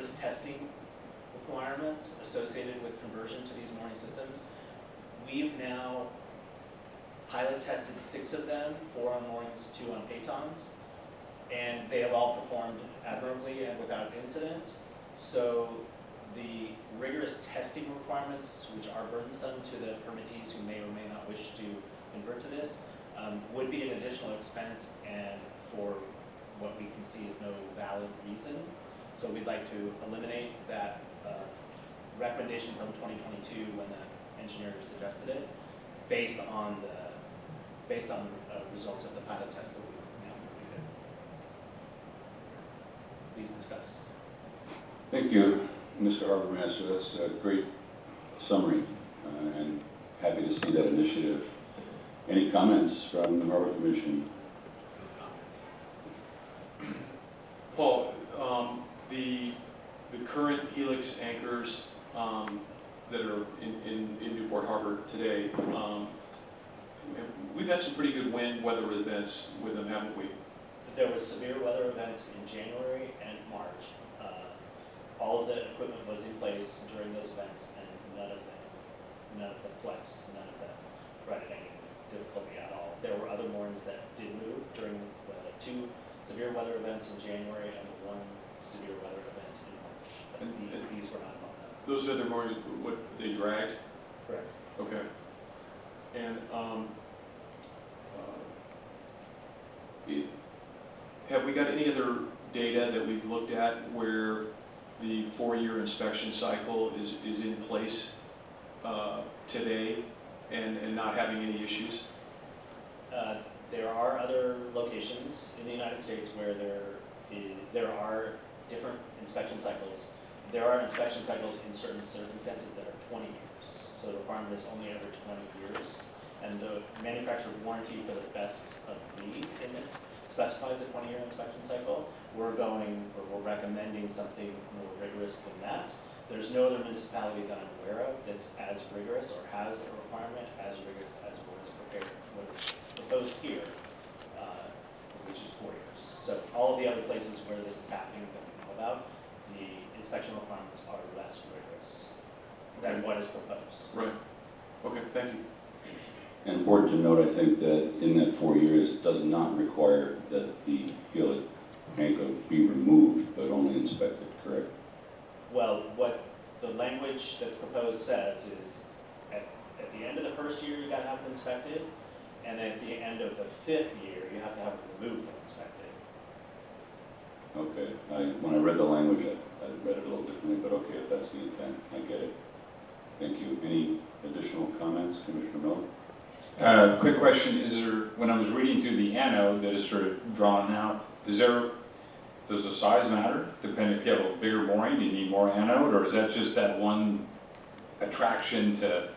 rigorous testing requirements associated with conversion to these mooring systems. We've now pilot tested 6 of them, 4 on moorings, 2 on pitons, and they have all performed admirably and without incident. So the rigorous testing requirements, which are burdensome to the permittees who may or may not wish to convert to this, would be an additional expense, and for what we can see is no valid reason. So we'd like to eliminate that recommendation from 2022 when the engineer suggested it, based on the results of the pilot tests that we've now completed. Please discuss. Thank you, Mr. Harbor Master. That's a great summary, and happy to see that initiative. Any comments from the Harbor Commission? Paul, the current Helix anchors that are in Newport Harbor today, we've had some pretty good weather events with them, haven't we? There was severe weather events in January and March. All of the equipment was in place during those events, and none of them flexed, none of them provided any difficulty at all. There were other moorings that did move during the 2 severe weather events in January and 1 severe weather event in March. But these were not among them. Those other moorings, what, they dragged? Correct. Okay. And have we got any other data that we've looked at where the 4-year inspection cycle is in place today and not having any issues? There are other locations in the United States where there are different inspection cycles. There are inspection cycles in certain circumstances that are 20 years. So the requirement is only every 20 years. And the manufacturer warranty for the best of breed in this specifies a 20-year inspection cycle. We're recommending something more rigorous than that. There's no other municipality that I'm aware of that's as rigorous or has a requirement as rigorous as what is proposed here, which is 4 years. So all of the other places where this is happening that we know about, the inspection requirements are less rigorous than what is proposed. Right. Okay, thank you. And important to note, I think, that in that 4 years, it does not require that the Helix anchor be removed, but only inspected, correct? Well, what the language that's proposed says is at the end of the 1st year, you got to have it inspected, and at the end of the 5th year, you have to have it removed and inspected. Okay. When I read the language, I read it a little differently, but okay, if that's the intent, I get it. Thank you. Any additional comments, Commissioner Miller? Quick question, when I was reading through the anode that is sort of drawn out, does the size matter? Depending if you have a bigger mooring, do you need more anode, or is that just that one attraction to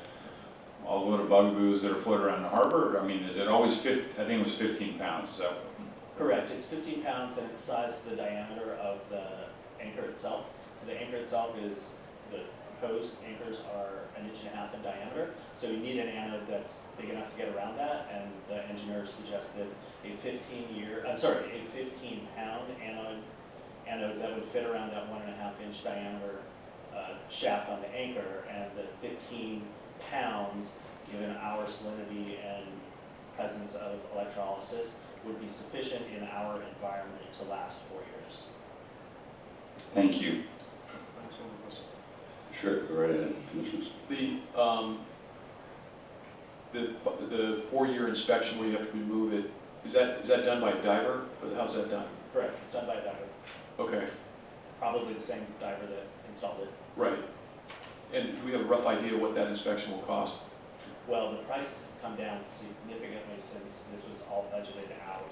all the little bugaboos that are floating around the harbor? I mean, is it always 50? I think it was 15 pounds, is that? Correct, it's 15 pounds and it's sized to the diameter of the anchor itself. So the anchor itself is, the proposed anchors are 1.5 inches in diameter. So you need an anode that's big enough to get around that, and the engineers suggested a 15-pound anode that would fit around that 1.5-inch diameter shaft on the anchor, and the 15 pounds, given our salinity and presence of electrolysis, would be sufficient in our environment to last 4 years. Thank you. Sure, go right ahead, Commissioners. The 4-year inspection where you have to remove it, is that done by a diver, or how's that done? Correct, it's done by a diver. Okay. Probably the same diver that installed it. Right. And do we have a rough idea what that inspection will cost? Well, the prices have come down significantly since this was all budgeted out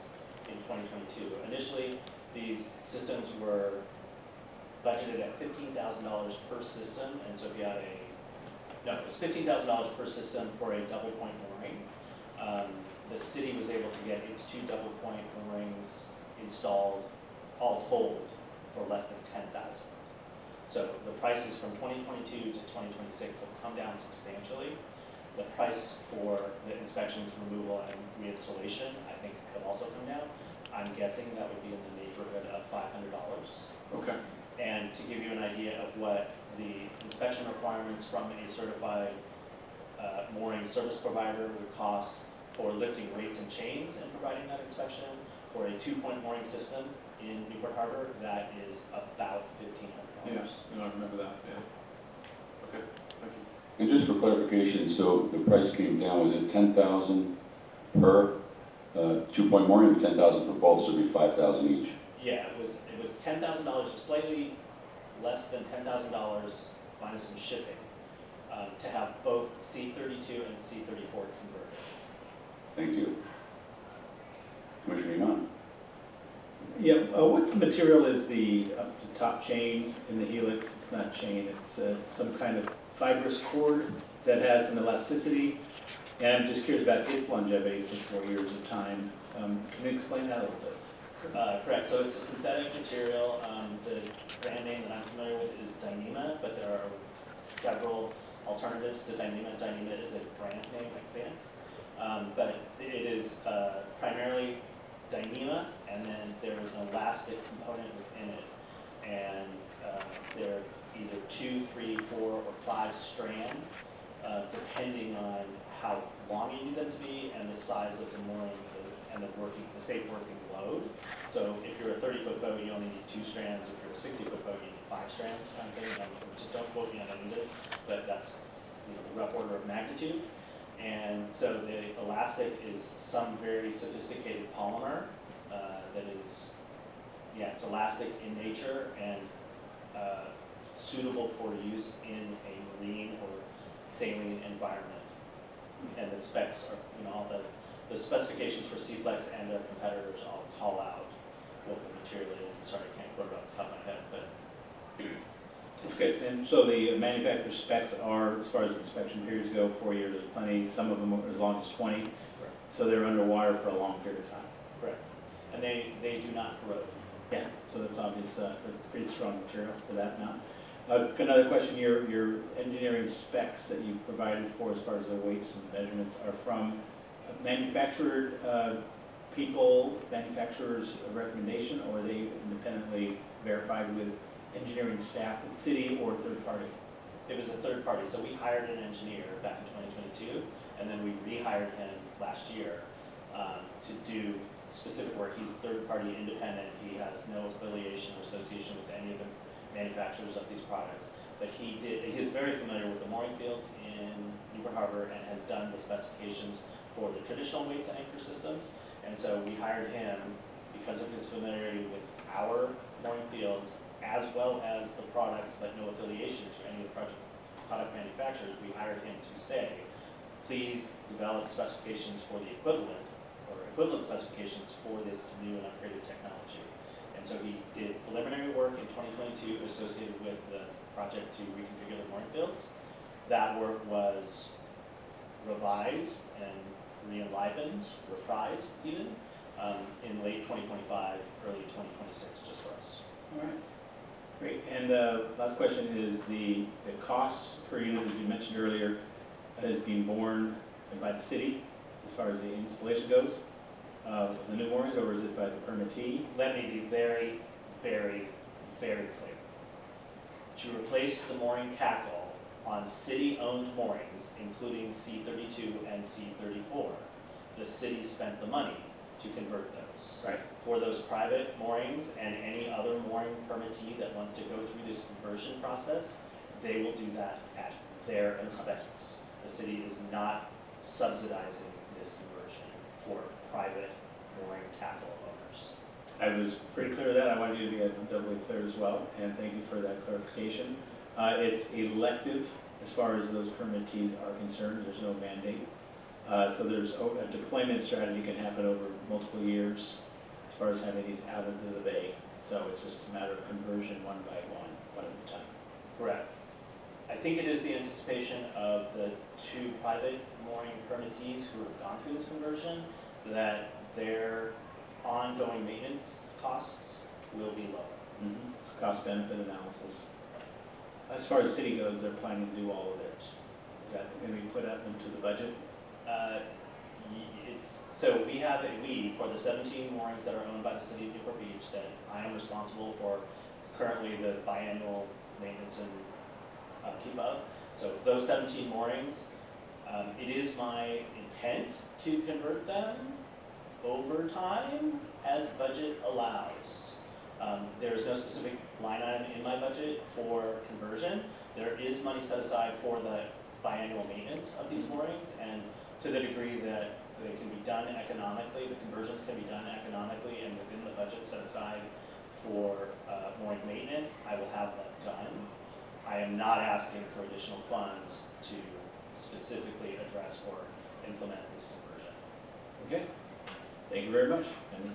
in 2022. Initially, these systems were budgeted at $15,000 per system, and so if you had it was $15,000 per system for a double point mooring. The city was able to get its 2 double point moorings installed, all told, for less than $10,000. So the prices from 2022 to 2026 have come down substantially. The price for the inspections, removal, and reinstallation, I think, have also come down. I'm guessing that would be in the neighborhood of $500. Okay. And to give you an idea of what the inspection requirements from a certified mooring service provider would cost for lifting weights and chains and providing that inspection, for a 2-point mooring system in Newport Harbor, that is about $1,500. Yes, I remember that, yeah. Okay, thank you. And just for clarification, so the price came down, was it 10,000 per 2-point mooring, or 10,000 for both, so it'd be 5,000 each? Yeah, it was $10,000, slightly less than $10,000 minus some shipping, to have both C32 and C34 converted. Thank you. Commissioner Iman? Yeah, what material is the top chain in the Helix? It's not chain, it's some kind of fibrous cord that has some elasticity. And I'm just curious about its longevity for 4 years of time. Can you explain that a little bit? Correct, so it's a synthetic material. The brand name that I'm familiar with is Dyneema, but there are several alternatives to Dyneema. Dyneema is a brand name, I think. But it is primarily Dyneema, and then there is an elastic component within it. And there are either 2, 3, 4, or 5 strand, depending on how long you need them to be and the size of the mooring and the safe working load. So if you're a 30-foot boat, you only need 2 strands. If you're a 60-foot boat, you need 5 strands, kind of thing. Don't quote me on any of this, but that's the rough order of magnitude. And so the elastic is some very sophisticated polymer that is, it's elastic in nature and suitable for use in a marine or saline environment. And the specs are, all the specifications for C-Flex and their competitors all call out what the material is. I'm sorry, I can't quote it off the top of my head, but. Okay, and so the manufacturer specs are, as far as inspection periods go, 4 years is plenty. Some of them are as long as 20. Correct. So they're underwater for a long period of time. Correct. And they do not corrode. Yeah, so that's obvious, a pretty strong material for that amount. Another question, your engineering specs that you provided for as far as the weights and measurements are from manufactured people, manufacturers' recommendation, or are they independently verified with engineering staff at the city or third party? It was a third party, so we hired an engineer back in 2022, and then we rehired him last year to do specific work. He's third party independent. He has no affiliation or association with any of the manufacturers of these products, but he is very familiar with the mooring fields in Newport Harbor and has done the specifications for the traditional weights and anchor systems. And so we hired him because of his familiarity with our mooring fields as well as the products, but no affiliation to any of the product manufacturers. We hired him to say, please develop specifications for the equivalent or equivalent specifications for this new and upgraded technology. And so he did preliminary work in 2022 associated with the project to reconfigure the mooring fields. That work was revised and re-enlivened, reprised even, in late 2025, early 2026, just for us. All right, great. And last question is the cost per unit, as you mentioned earlier, is being borne by the city as far as the installation goes, the new moorings, or is it by the permittee? Let me be very, very, very clear. To replace the mooring tackle on city-owned moorings, including C32 and C34, the city spent the money to convert those. Right. For those private moorings and any other mooring permittee that wants to go through this conversion process, they will do that at their expense. The city is not subsidizing this conversion for private mooring tackle owners. I was pretty clear of that. I wanted you to be doubly clear as well, and thank you for that clarification. It's elective as far as those permittees are concerned. There's no mandate. So there's a deployment strategy can happen over multiple years as far as having these out into the bay. So it's just a matter of conversion one by one at a time. Correct. I think it is the anticipation of the 2 private mooring permittees who have gone through this conversion that their ongoing maintenance costs will be lower. Mm-hmm. Cost-benefit analysis. As far as the city goes, they're planning to do all of theirs. Is that going to be put up into the budget? So we have for the 17 moorings that are owned by the city of Newport Beach that I am responsible for currently the biannual maintenance and upkeep of. So those 17 moorings, it is my intent to convert them over time as budget allows. There is no specific line item in my budget for conversion. There is money set aside for the biannual maintenance of these moorings, and to the degree that they can be done economically, the conversions can be done economically and within the budget set aside for mooring maintenance, I will have that done. I am not asking for additional funds to specifically address or implement this conversion. Okay, thank you very much. Any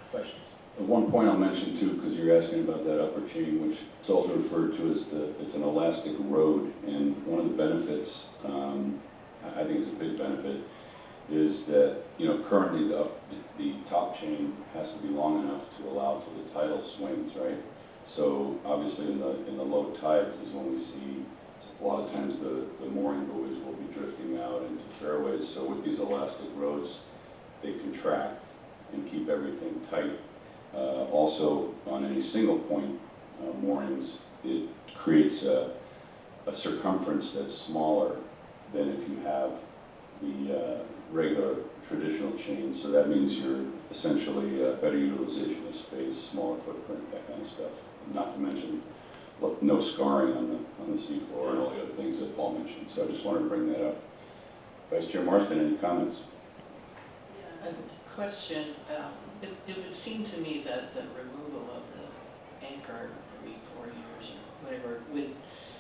questions? One point I'll mention too, because you're asking about that upper chain, which it's also referred to as it's an elastic road, and one of the benefits, I think it's a big benefit, is that, you know, currently the top chain has to be long enough to allow for the tidal swings, right? So obviously in the low tides is when we see a lot of times the mooring buoys will be drifting out into fairways. So with these elastic roads, they contract and keep everything tight. Also, on any single point moorings, it creates a circumference that's smaller than if you have the regular traditional chain. So that means you're essentially better utilization of space, smaller footprint, that kind of stuff. Not to mention no scarring on the seafloor and all the other things that Paul mentioned. So I just wanted to bring that up. Vice Chair Marston, any comments? Yeah, a question. It would seem to me that the removal of the anchor every 4 years or whatever would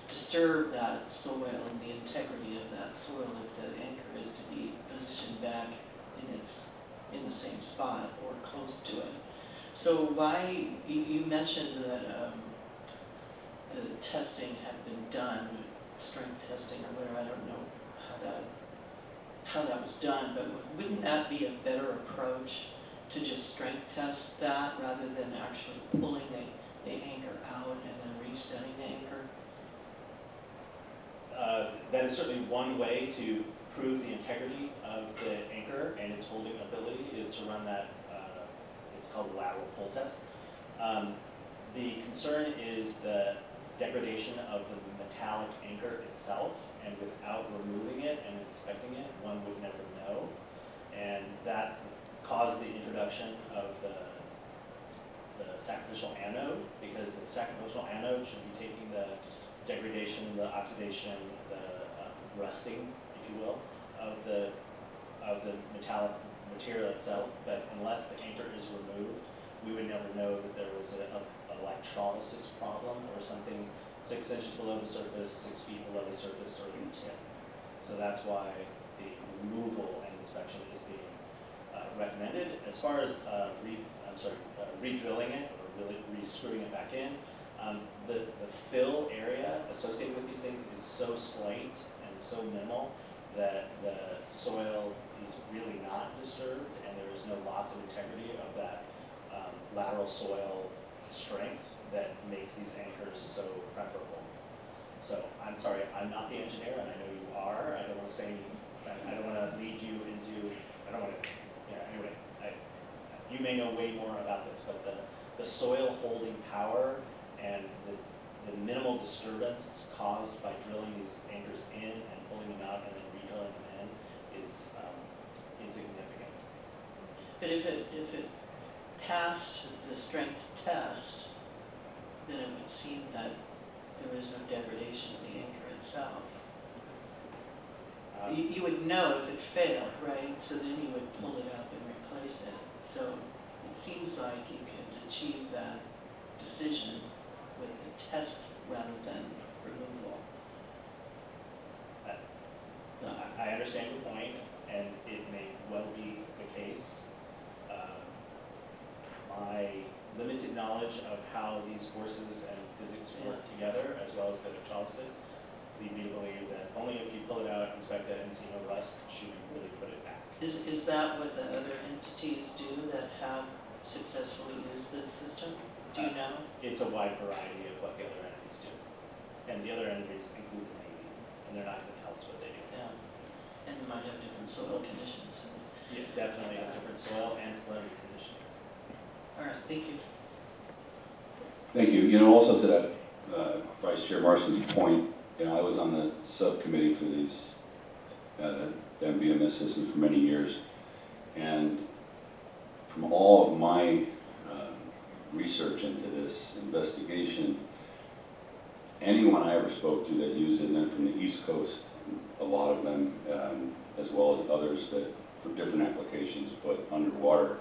disturb that soil and the integrity of that soil if the anchor is to be positioned back in the same spot or close to it. So why, you mentioned that the testing had been done, strength testing or whatever, I don't know how that was done, but wouldn't that be a better approach to just strength test that rather than actually pulling the anchor out and then resetting the anchor? That is certainly one way to prove the integrity of the anchor and its holding ability is to run that, it's called the lateral pull test. The concern is the degradation of the metallic anchor itself, and without removing it and inspecting it, one would never know. And that caused the introduction of the sacrificial anode, because the sacrificial anode should be taking the degradation, the oxidation, the rusting, if you will, of the metallic material itself. But unless the anchor is removed, we would never know that there was an electrolysis problem or something 6 inches below the surface, 6 feet below the surface, or the tip. So that's why the removal and inspection is being recommended. As far as re-drilling it or really re-screwing it back in, the fill area associated with these things is so slight and so minimal that the soil is really not disturbed, and there is no loss of integrity of that lateral soil strength that makes these anchors so preferable. So I'm sorry, I'm not the engineer, and I know you are. I don't want to say, I don't want to lead you into, I don't want to, yeah, anyway, you may know way more about this, but the soil holding power and the minimal disturbance caused by drilling these anchors in and pulling them out and then re-drilling them in is significant. But if it passed the strength test, then it would seem that there is no degradation of the anchor itself. You would know if it failed, right? So then you would pull it up and replace it. So it seems like you could achieve that decision with the test rather than removal. I understand your point, and it may well be the case. My limited knowledge of how these forces and physics work together, as well as the electrolysis, lead me to believe that only if you pull it out, inspect it, and see no rust, should you really put it back. Is that what the other entities do that have successfully used this system? Do you know? It's a wide variety of what the other entities do. And the other entities include the Navy, and they're not going to tell us what they do. Yeah. And you might have different soil conditions. Yeah, definitely have different soil and salinity conditions. All right, thank you. Thank you. You know, also to that, Vice Chair Marston's point, you know, I was on the subcommittee for these, the MVMS systems for many years, and from all of my research into this investigation, anyone I ever spoke to that used it, and then from the East Coast, a lot of them, as well as others that for different applications, but underwater,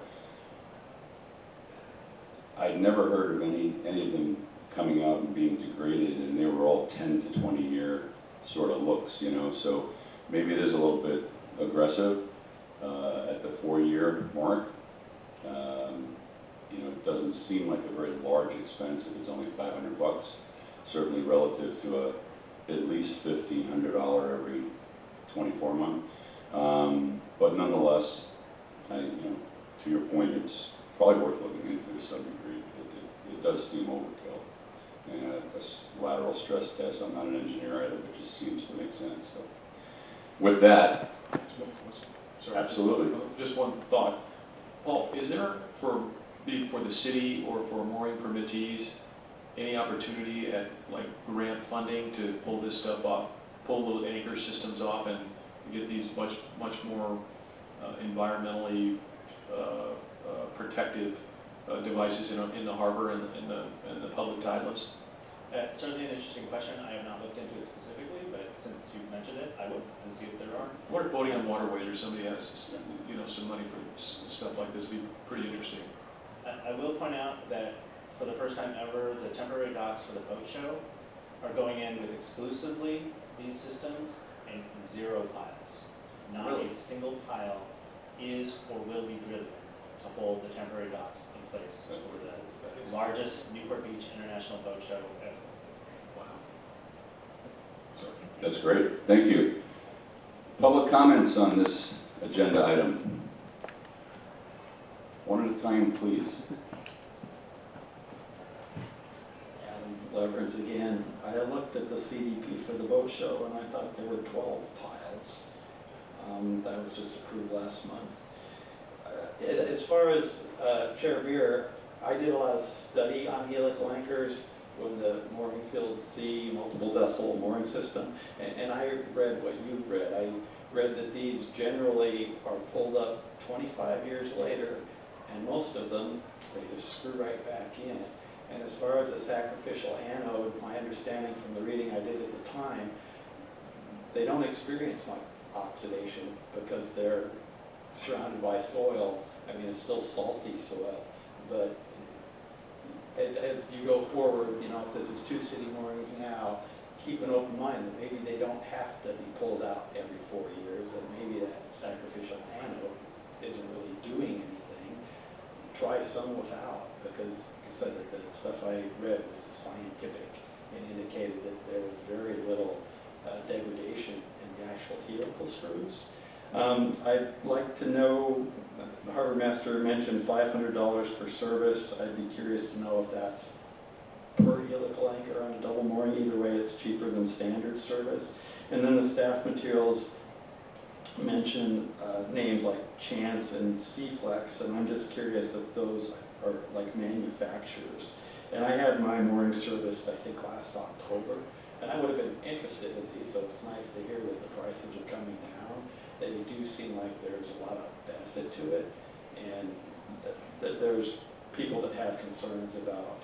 I'd never heard of any of them coming out and being degraded, and they were all 10 to 20 year sort of looks, you know, so maybe it is a little bit aggressive at the 4-year mark. You know, it doesn't seem like a very large expense if it's only $500, certainly relative to at least $1,500 every 24 months. But nonetheless, you know, to your point, it's probably worth looking into to some degree. It does seem overkill. And a lateral stress test, I'm not an engineer either, but it just seems to make sense. So, with that, Sorry, absolutely. Just one thought. Paul, is there for the city or for mooring permittees any opportunity at like grant funding to pull this stuff off, pull those anchor systems off and get these much more environmentally protective devices in the harbor and the public tideless? Certainly an interesting question. I have not looked into it specifically, but since you've mentioned it, I will and see if there are. What if Boating on Waterways or somebody has, you know, some money for stuff like this? Would be pretty interesting. I will point out that for the first time ever, the temporary docks for the boat show are going in with exclusively these systems and 0 piles. Not Really? a single pile is or will be driven to hold the temporary docks in place for the largest Newport Beach International Boat Show ever. Wow. Sorry. That's great. Thank you. Public comments on this agenda item. One at a time, please. Adam Leverage again. I looked at the CDP for the boat show and I thought there were 12 piles. That was just approved last month. As far as Chair Beer, I did a lot of study on helical anchors when the mooring field C multiple vessel mooring system, and I read what you read. I read that these generally are pulled up 25 years later, and most of them, they just screw right back in. And as far as the sacrificial anode, my understanding from the reading I did at the time, they don't experience much oxidation because they're surrounded by soil. I mean, it's still salty soil, but as you go forward, you know, if this is 2 city moorings now, keep an open mind that maybe they don't have to be pulled out every 4 years, and maybe that sacrificial anode isn't really doing anything. Try some without, because like I said, the stuff I read was scientific and indicated that there was very little degradation in the actual helical screws. I'd like to know, the harbor master mentioned $500 for service. I'd be curious to know if that's per helical anchor on a double mooring. Either way, it's cheaper than standard service. And then the staff materials mention names like Chance and Seaflex, and I'm just curious if those are like manufacturers. And I had my mooring serviced, I think, last October, and I would have been interested in these, so it's nice to hear that the prices are coming down. They do seem like there's a lot of benefit to it, and that there's people that have concerns about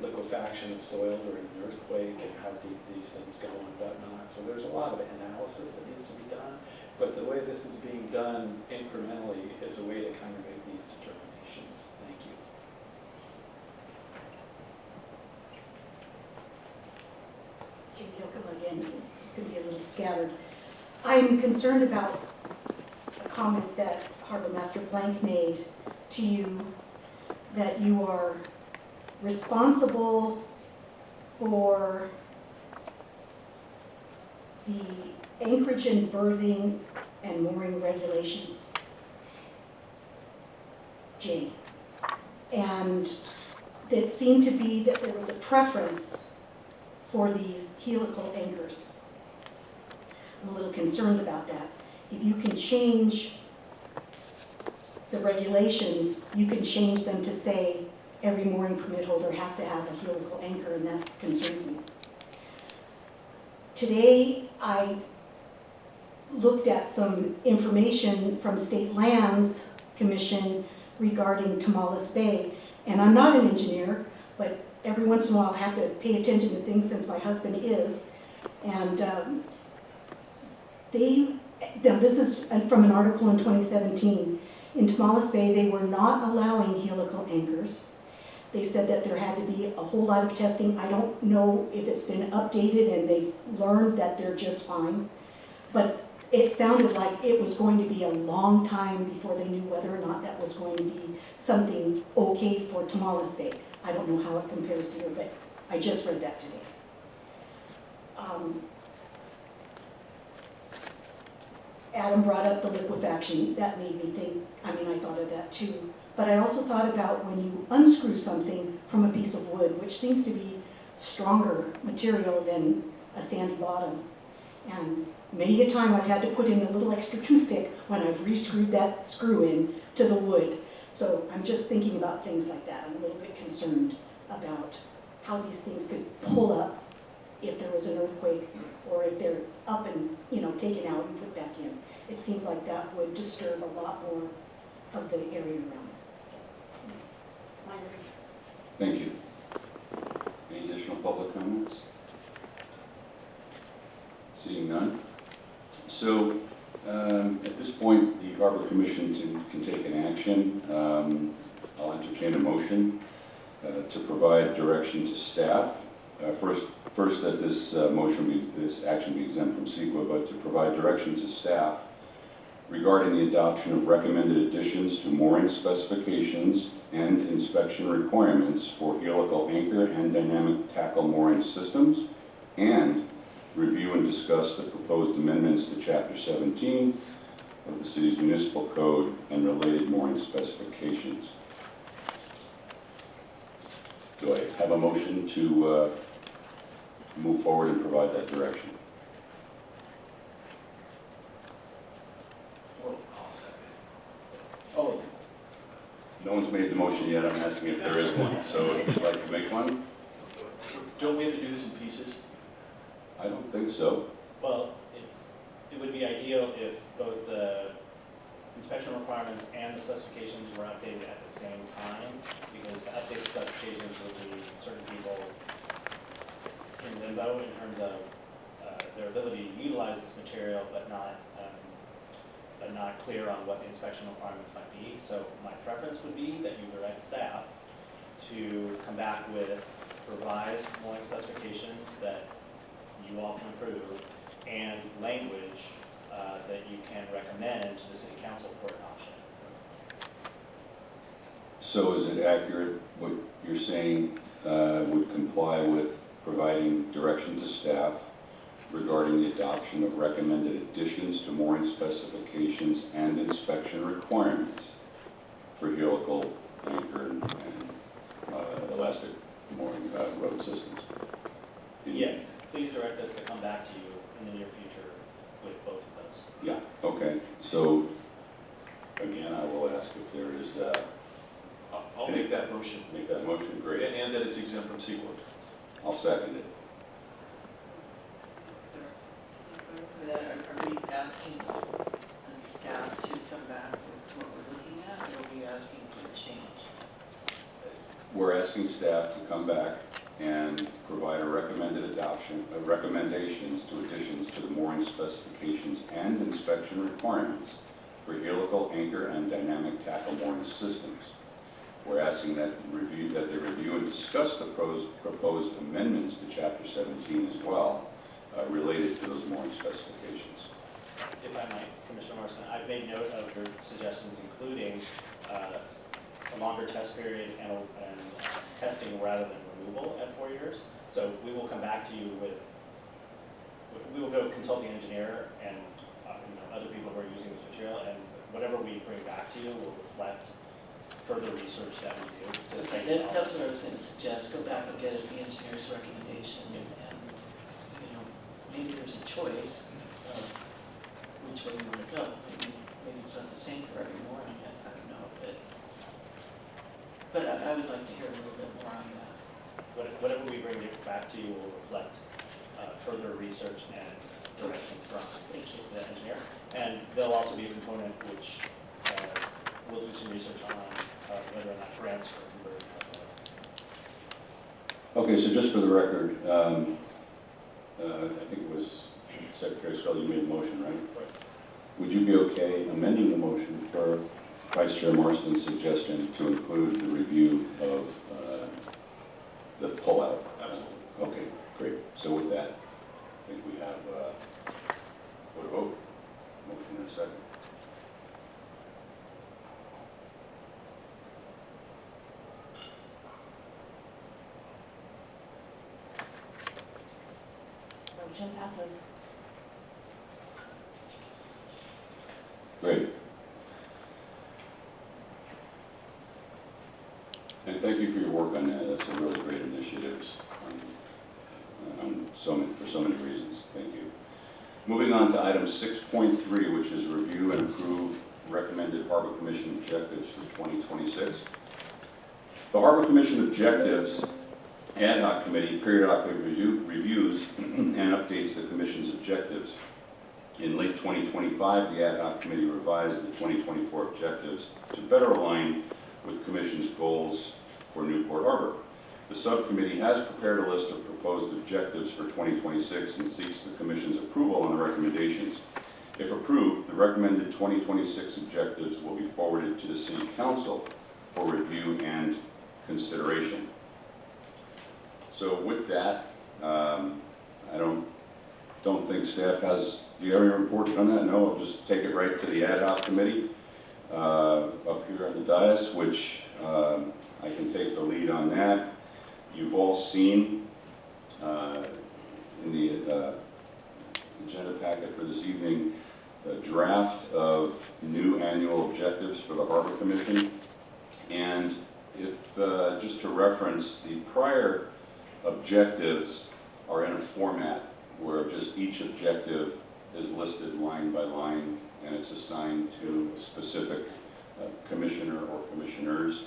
liquefaction of soil during an earthquake and how deep these things go and whatnot. So there's a lot of analysis that needs to be done, but the way this is being done incrementally is a way to kind of make these determinations. Thank you. Jane Yoakum again. It's going to be a little scattered. I'm concerned about a comment that Harbor Master Blank made to you, that you are responsible for the anchorage and berthing and mooring regulations, Jane. And it seemed to be that there was a preference for these helical anchors. I'm a little concerned about that. If you can change the regulations, you can change them to say every mooring permit holder has to have a helical anchor, and that concerns me. Today, I looked at some information from State Lands Commission regarding Tomales Bay, and I'm not an engineer, but every once in a while I have to pay attention to things since my husband is. And now this is from an article in 2017. In Tomales Bay, they were not allowing helical anchors. They said that there had to be a whole lot of testing. I don't know if it's been updated and they've learned that they're just fine, but it sounded like it was going to be a long time before they knew whether or not that was going to be something okay for Tomales Bay. I don't know how it compares to here, but I just read that today. Adam brought up the liquefaction. That made me think, I mean, I thought of that too. But I also thought about when you unscrew something from a piece of wood, which seems to be stronger material than a sandy bottom. And many a time I've had to put in a little extra toothpick when I've re-screwed that screw in to the wood. So I'm just thinking about things like that. I'm a little bit concerned about how these things could pull up if there was an earthquake, or if they're up and, you know, taken out and put back in. It seems like that would disturb a lot more of the area around it. So, my reasons. Thank you. Any additional public comments? Seeing none. So at this point, the Harbor Commission can take an action. I'll entertain a motion to provide direction to staff. First that this this action be exempt from CEQA, but to provide direction to staff regarding the adoption of recommended additions to mooring specifications and inspection requirements for helical anchor and dynamic tackle mooring systems, and review and discuss the proposed amendments to Chapter 17 of the city's municipal code and related mooring specifications. Do I have a motion to move forward and provide that direction? Oh, No one's made the motion yet. I'm asking if there is one. So if you'd like to make one? Don't we have to do this in pieces? I don't think so. well, it would be ideal if both the inspection requirements and the specifications were updated at the same time, because to update the specifications would leave certain people in limbo in terms of their ability to utilize this material, but not clear on what the inspection requirements might be. So my preference would be that you direct staff to come back with revised mooring specifications that you all can approve, and language that you can recommend to the city council for adoption. So is it accurate what you're saying would comply with providing direction to staff regarding the adoption of recommended additions to mooring specifications and inspection requirements for helical anchor and elastic mooring road systems? Yes, please direct us to come back to you in the near future with both of those. Yeah, okay. So again, I will ask if there is, I'll make that motion. make that motion, great. And that it's exempt from CEQA. I'll second it. Are we asking the staff to come back with what we're looking at, or are we asking for a change? We're asking staff to come back and provide a recommended adoption of recommendations to additions to the mooring specifications and inspection requirements for helical anchor and dynamic tackle mooring systems. We're asking that they review and discuss the proposed amendments to Chapter 17 as well, related to those mooring specifications. If I might, Commissioner Morrison, I've made note of your suggestions, including a longer test period and testing rather than removal at 4 years. So we will come back to you with, we will go consult the engineer and other people who are using this material, and whatever we bring back to you will reflect further research that we do. That's what I was going to suggest. Go back and get the engineer's recommendation, and maybe there's a choice of which way you want to go. Maybe it's not the same for every mooring. I don't know, but But I would like to hear a little bit more on that. Whatever we bring it back to you will reflect further research and direction from Thank you. the engineer. And there'll also be a component which we'll do some research on whether or not grants for conversion are Okay, so just for the record, I think it was Secretary Scully, you made the motion, right? Right. Would you be okay amending the motion for Vice Chair Marston's suggestion to include the review of the pullout? Absolutely. Okay, great. So with that, I think we have, what a vote. Motion and a second. Motion passes. Great. And thank you for your work on that. That's a really great initiative for so many reasons. Thank you. Moving on to item 6.3, which is review and approve recommended Harbor Commission objectives for 2026. The Harbor Commission objectives ad hoc committee periodically reviews and updates the Commission's objectives. In late 2025, the ad hoc committee revised the 2024 objectives to better align with Commission's goals for Newport Harbor. The subcommittee has prepared a list of proposed objectives for 2026 and seeks the Commission's approval on the recommendations. If approved, the recommended 2026 objectives will be forwarded to the City Council for review and consideration. So with that, I don't think staff has, do you have any report on that? No, I'll just take it right to the ad hoc committee up here on the dais, which I can take the lead on that. You've all seen in the agenda packet for this evening a draft of new annual objectives for the Harbor Commission. And if, just to reference, the prior objectives are in a format where just each objective is listed line by line and it's assigned to a specific commissioner or commissioners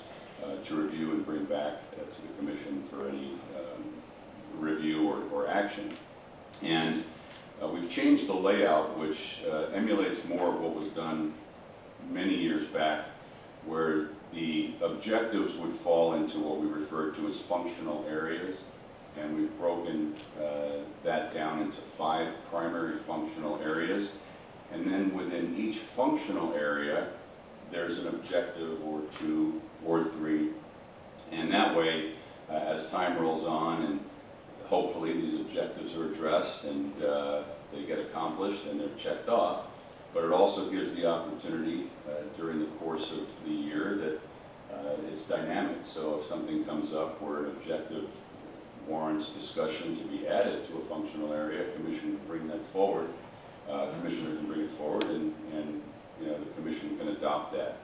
to review and bring back to the commission for any review or action. And we've changed the layout, which emulates more of what was done many years back, where the objectives would fall into what we refer to as functional areas. And we've broken that down into 5 primary functional areas. And then within each functional area, there's an objective or 2 or 3. And that way, as time rolls on and hopefully these objectives are addressed and they get accomplished and they're checked off, but it also gives the opportunity during the course of the year that it's dynamic. So if something comes up where an objective warrants discussion to be added to a functional area, commission can bring that forward. Commissioner can bring it forward, and you know, the commission can adopt that.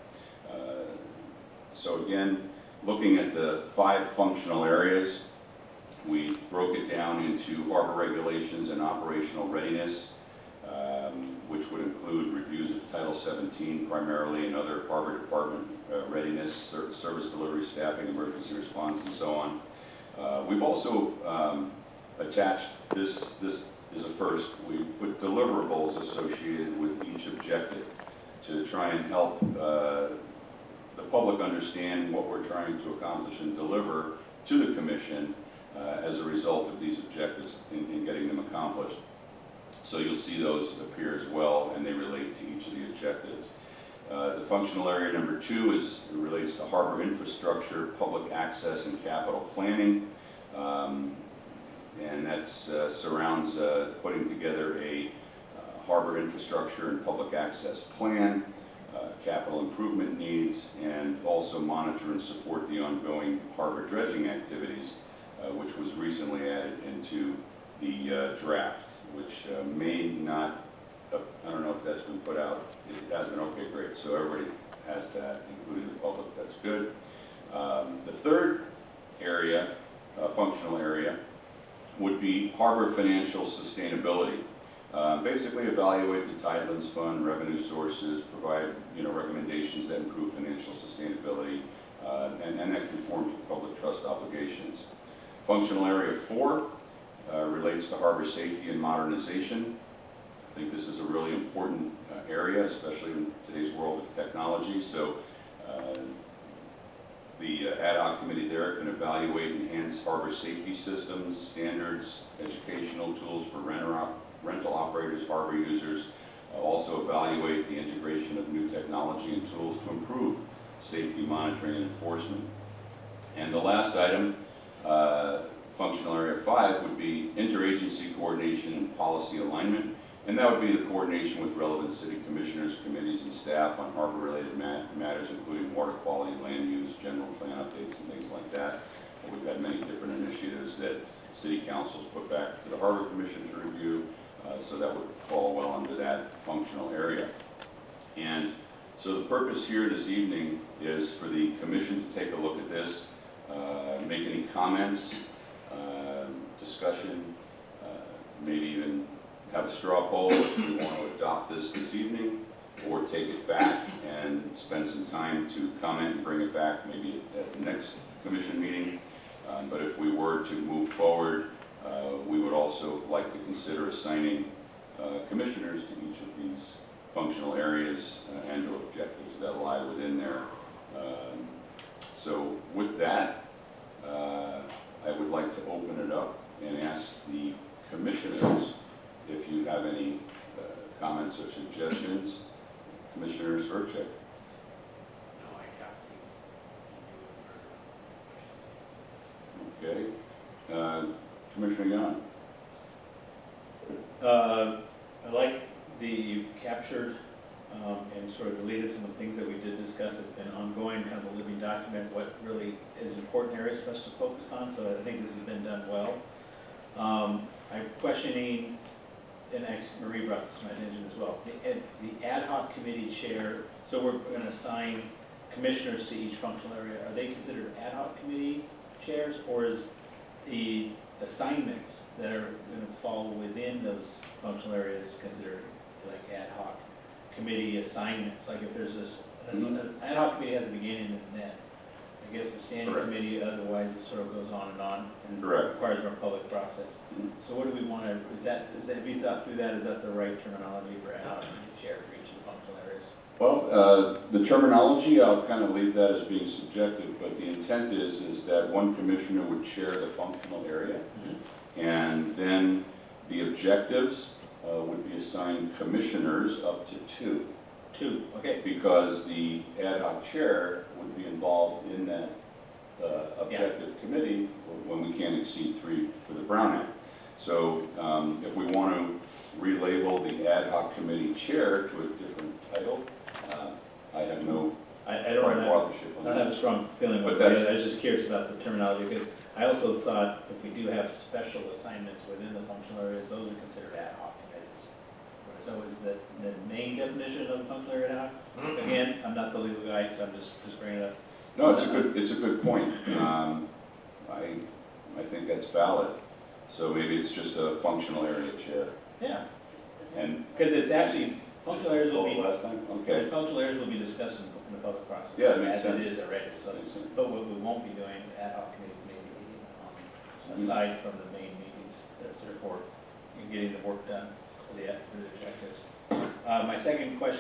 So again, looking at the 5 functional areas, we broke it down into harbor regulations and operational readiness, which would include reviews of Title 17 primarily and other harbor department readiness, service delivery, staffing, emergency response, and so on. We've also attached, this is a first, we put deliverables associated with each objective to try and help the public understand what we're trying to accomplish and deliver to the commission as a result of these objectives in getting them accomplished. So you'll see those appear as well, and they relate to each of the objectives. The functional area number 2 relates to harbor infrastructure, public access, and capital planning. And that surrounds putting together a harbor infrastructure and public access plan, capital improvement needs, and also monitor and support the ongoing harbor dredging activities, which was recently added into the draft, which may not, I don't know if that's been put out. It has been. Okay, great. So everybody has that, including the public. That's good. The third area, functional area, would be harbor financial sustainability. Basically evaluate the Tidelands Fund revenue sources, provide recommendations that improve financial sustainability, and that conform to public trust obligations. Functional area 4 relates to harbor safety and modernization. I think this is a really important area, especially in today's world of technology. So the ad hoc committee there can evaluate enhanced harbor safety systems, standards, educational tools for rental operators, harbor users, also evaluate the integration of new technology and tools to improve safety monitoring and enforcement. And the last item, functional area 5, would be interagency coordination and policy alignment. And that would be the coordination with relevant city commissioners, committees, and staff on harbor-related matters, including water quality, land use, general plan updates, and things like that. And we've got many different initiatives that city councils put back to the Harbor Commission to review, so that would fall well under that functional area. And so the purpose here this evening is for the commission to take a look at this, make any comments, discussion, maybe even have a straw poll if you want to adopt this evening, or take it back and spend some time to comment and bring it back maybe at the next commission meeting. But if we were to move forward, we would also like to consider assigning commissioners to each of these functional areas and or objectives that lie within there. So with that, I would like to open it up and ask the commissioners if you have any comments or suggestions. Commissioner Sverchek. No, I have Okay. Commissioner Yan. I like you've captured and sort of deleted some of the things that we did discuss. It's been ongoing, kind of a living document, what really is important areas for us to focus on. So I think this has been done well. I'm questioning, and actually Marie brought this to my attention as well, the ad hoc committee chair. So we're going to assign commissioners to each functional area. Are they considered ad hoc committees chairs, or is the assignments that are going to fall within those functional areas considered like ad hoc committee assignments? Like if there's this, an ad hoc committee has a beginning and an end. I guess a standing Correct. committee, otherwise it sort of goes on and Correct. requires more public process. So what do we want to, have you thought through that? Is that the right terminology for ad hoc committee chair for each of the functional areas? Well, the terminology, I'll kind of leave that as being subjective, but the intent is that one commissioner would chair the functional area, and then the objectives would be assigned commissioners up to 2. 2, okay. Because the ad hoc chair would be involved in that objective committee when we can't exceed 3 for the Brown Act. So if we want to relabel the ad hoc committee chair to a different title, I have no I don't authorship on have that. a strong feeling But about it. that's- I was just curious about the terminology, because I also thought if we do have special assignments within the functional areas, those are considered ad hoc committees. So is the main definition of functional area ad hoc? Again, I'm not the legal guy, so I'm just bringing it up. No, it's a good point. I think that's valid. So maybe it's just a functional area chair. Yeah, And because it's actually, functional areas will be, last time? Okay. functional areas will be discussed in the public process. Yeah, it makes as sense. it is already. So, Makes sense. but what we won't be doing, ad hoc committees maybe, aside from the main meetings, that's therefore getting the work done for the objectives. My second question